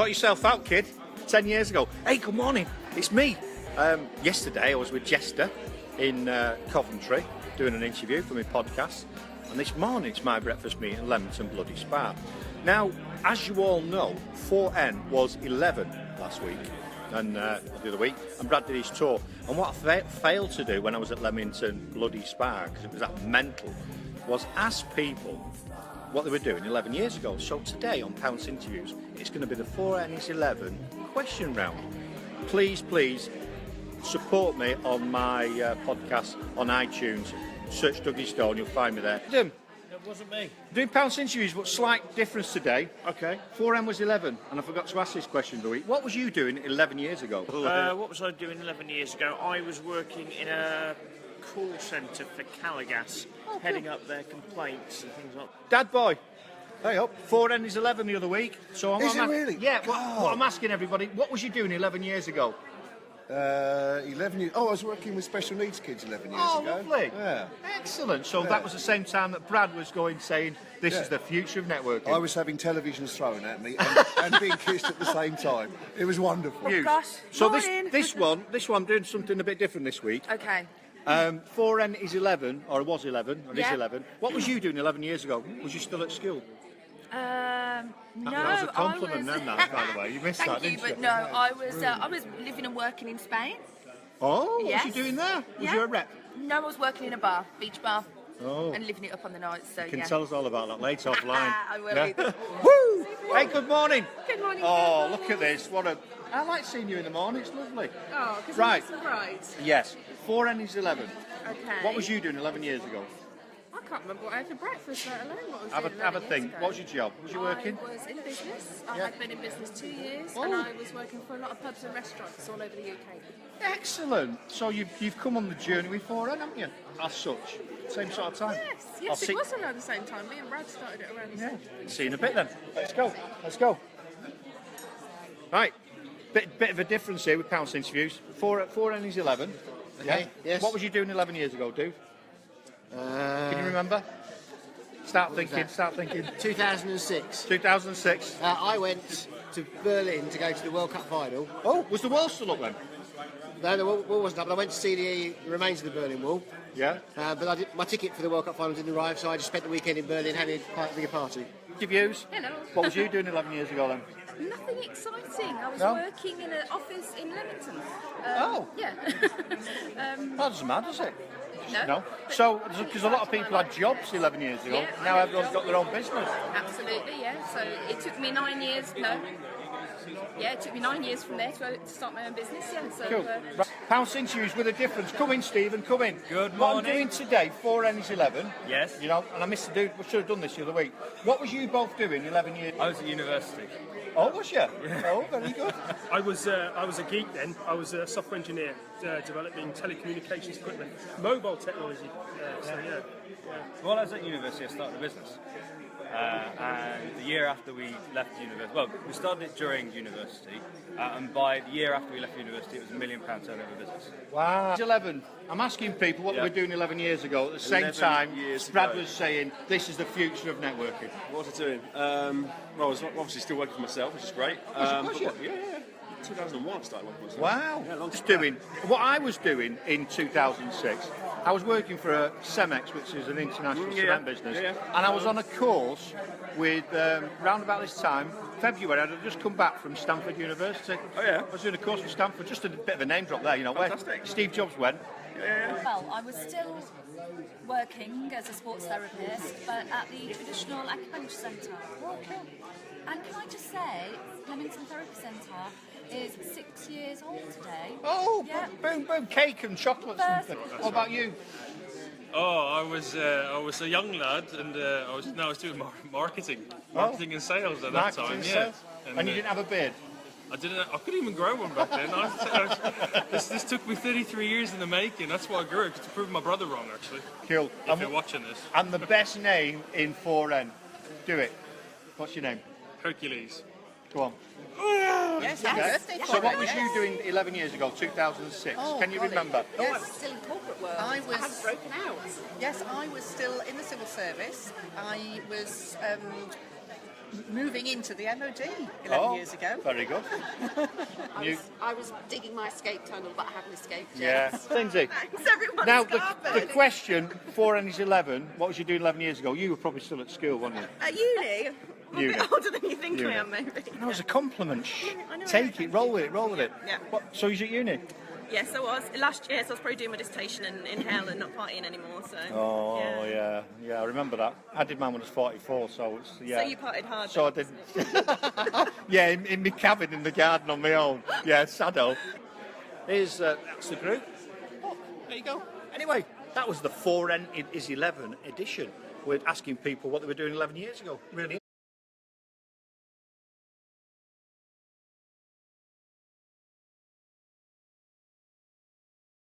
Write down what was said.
Sort yourself out, kid. 10 years ago. Hey, good morning. It's me. Yesterday I was with Jester in Coventry doing an interview for my podcast. And this morning it's my breakfast meeting, Leamington Bloody Spa. Now, as you all know, 4N was 11 last week and the other week, and Brad did his tour. And what I failed to do when I was at Leamington Bloody Spa, because it was that mental, was ask people what they were doing 11 years ago. So today on Pounce Interviews, it's going to be the 4Nis11 question round. Please support me on my podcast on iTunes. Search duggystone, you'll find me there. It wasn't me. Doing Pounce Interviews, but slight difference today. Okay. 4N was 11, and I forgot to ask this question of the week. What was you doing 11 years ago? What was I doing 11 years ago? I was working in a call centre for Calagas, heading up their complaints and things like that. Dad boy. Hey up. 4Nis11 the other week. So Is it really? Yeah, what I'm asking everybody, what was you doing 11 years ago? 11 years. Oh, I was working with special needs kids 11 years ago. Oh, lovely. Yeah. Excellent. So that was the same time that Brad was going saying, this is the future of networking. I was having televisions thrown at me and being kissed at the same time. It was wonderful. Oh, gosh. So Morning. this one, I'm doing something a bit different this week. Okay. 4N is 11, or it was 11, or is Yeah. 11. What was you doing 11 years ago? Was you still at school? No, That was a compliment, I was... then, that, by the way. You missed that, Thank you, didn't you? but no, I was living and working in Spain. Oh, what Yes. was you doing there? Was Yeah. you a rep? No, I was working in a bar, beach bar, Oh. and living it up on the nights. So You can yeah. tell us all about that later offline. I will do. Woo! Hey, good morning. Good morning. Oh, look at this. I like seeing you in the morning. It's lovely. Oh, because Right. I'm so bright. Yes. 4Nis11. Okay. What was you doing 11 years ago? I can't remember what I had for breakfast, let alone what I was Have doing a 11 think. years ago. What was your job? Was you working? I was in business. I Yeah. had been in business 2 years, Oh. and I was working for a lot of pubs and restaurants all over the UK. Excellent. So you've come on the journey with 4N, haven't you? As such. Same sort of time. Yes, it was around the same time. Me and Brad started it around the same time. See you in a bit then. Let's go. Right. Bit of a difference here with Pounce Interviews. 4Nis11. Okay, yes. What was you doing 11 years ago, dude? Can you remember? Start thinking. 2006. 2006. I went to Berlin to go to the World Cup final. Oh, was the wall still up then? No, the wall wasn't up, but I went to see the remains of the Berlin Wall. Yeah. But my ticket for the World Cup final didn't arrive, so I just spent the weekend in Berlin having a bigger party. Your views? Hello. What was you doing 11 years ago then? Nothing exciting. I was No? working in an office in Leamington. Oh. Yeah. That doesn't matter, does it? No. So, because a lot of people had jobs 11 years ago, Yeah. now everyone's got their own business. Absolutely, yeah. So it took me 9 years. No. Yeah, it took me 9 years from there to start my own business. Yeah. So. Cool. Right. Pounce Interviews with a difference. Come in, Stephen, come in. Good What I'm morning. doing today, 4Nis11. Yes. You know, and I missed the dude, we should have done this the other week. What was you both doing 11 years? I was at university. Oh, was you? Yeah. Oh, very good. I was a geek then. I was a software engineer developing telecommunications equipment, mobile technology. While I was at university, I started a business. And the year after we left university, well, we started it during university, and by the year after we left university, it was £1 million turnover business. Wow. 11. I'm asking people what they were doing 11 years ago. At the same 11 time, years Brad ago. was saying, this is the future of networking. What was I doing? Well, I was obviously still working for myself, which is great. Was you? Yeah. 2001 I started working for myself. Wow. Yeah, long Just time. doing what I was doing in 2006. I was working for a Cemex, which is an international cement business, and I was on a course with round about this time, February. I'd just come back from Stanford University. Oh yeah. I was doing a course with Stanford. Just a bit of a name drop there, you know. Where Fantastic. Steve Jobs went. Well, I was still working as a sports therapist, but at the traditional acupuncture centre. And can I just say, Leamington Therapy Centre is 6 years old today. Oh, Yeah. boom, cake and chocolates and things. What about you? Oh, I was a young lad, and I was doing marketing and sales at that time. Marketing, Yeah. sales. And you didn't have a beard? I couldn't even grow one back then. This took me 33 years in the making. That's why I grew it, to prove my brother wrong, actually. Cool. If you're watching this. And the best name in 4N. Do it. What's your name? Hercules. Go on. Yes, So what was you doing 11 years ago, 2006? Can you remember? Yes. I was still in corporate world. I was. hadn't broken out. Yes, I was still in the civil service. I was moving into the MOD 11 years ago. Very good. I was digging my escape tunnel, but I haven't escaped Yeah. yet. Lindsay. Thanks, everyone's Now, covered. the question, 4Nis11, what was you doing 11 years ago? You were probably still at school, weren't you? At uni? I'm a Uni. bit older than you think Uni. I am, maybe. That was a compliment. I know, Take thank it, roll with it, roll with it. Yeah. What, so you're at uni? Yes, I was. Last year, so I was probably doing my dissertation in hell and not partying anymore, so... Oh, yeah, I remember that. I did mine when I was 44, so it's, yeah. So you partied hard. So I did. Yeah, in my cabin in the garden on my own. Yeah, sado. Here's that's the group. Oh, there you go. Anyway, that was the 4Nis11 edition. We're asking people what they were doing 11 years ago. Really